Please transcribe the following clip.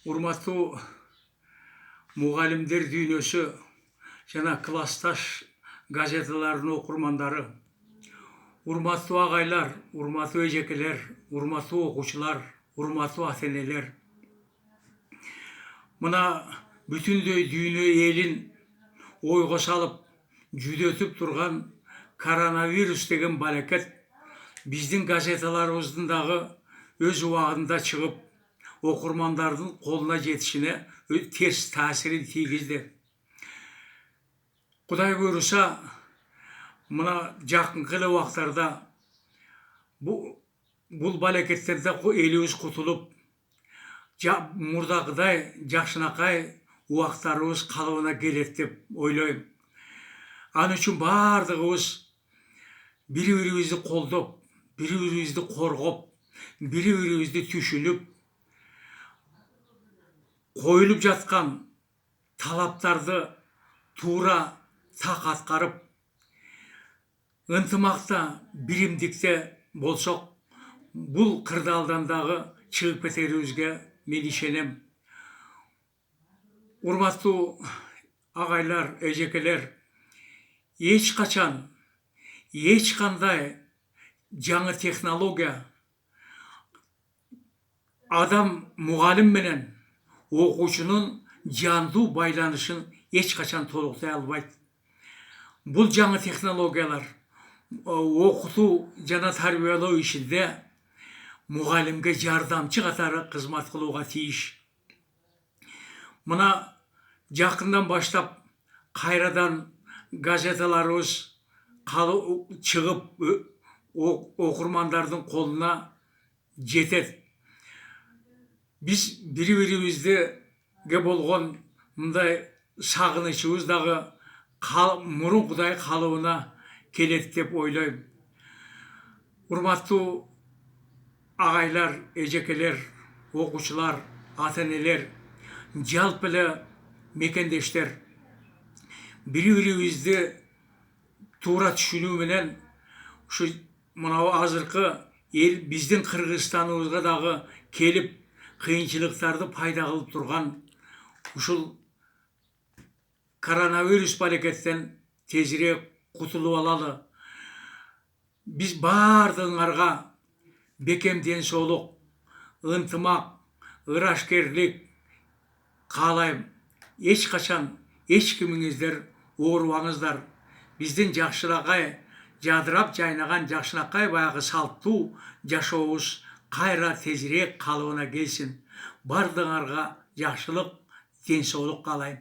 Урматтуу мугалимдер дүйнөсү жана классташ газеталардын окурмандары, урматтуу агайлар, урматтуу эжекелер, урматтуу окуучулар, урматтуу ата-энелер. Мына бүтүндөй дүйнө элин ойго салып, жүдөтүп турган коронавирус деген балекет биздин газеталарыбыздын дагы өз убагында чыгып, окурмандардын колуна жетишине терс таасирин тийгизди. Кудай буйруса, мына жакынкы эле убактарда бул балекеттерден элибиз кутулуп, мурдагыдай жакшынакай убактарыбыз калыбына келет деп ойлойм. Ал үчүн бардыгыбыз бири-бирибизди колдоп, бири-бирибизди коргоп, бири-бирибизди түшүнүп, коюлуп жаткан талаптарды туура так аткарып, ынтымакта, биримдикте болсок, бул кырдаалдан дагы чыгып кетерибизге мен ишенем. Урматтуу агайлар, эжекелер, эч качан, эч кандай жаңы технология адам мугалим менен окуучунун жандуу байланышын эч качан толуктай албайт. Бул жаңы технологиялар окутуу жана тарбиялоо ишинде мугалимге жардамчы катары кызмат кылууга тийиш. Мына жакындан баштап кайрадан газеталарыбыз чыгып окурмандардын колуна жетет. Биз бири-бирибизге болгон мындай сагынычыбыз дагы мурункудай калыбына келет деп ойлойм. Урматтуу агайлар, эжекелер, окуучулар, ата-энелер, жалпы эле мекендештер, бири-бирибизди туура түшүнүү менен ушу мынау азыркы биздин Кыргызстаныбызга дагы келип кыйынчылыктарды пайда кылып турган ушул коронавирус балекеттен тезирээк кутулуп алалы. Биз бардыгыңарга бекем ден соолук, ынтымак, ырашкерлик каалайм. Эч качан эч кимиңиздер оорубаңыздар. Биздин жакшынакай жадырап жайнаган жакшынакай баягы салттуу жашообуз кайра тезирээк калыбына келсин. Бардыгыңарга жакшылык, ден соолук каалайм.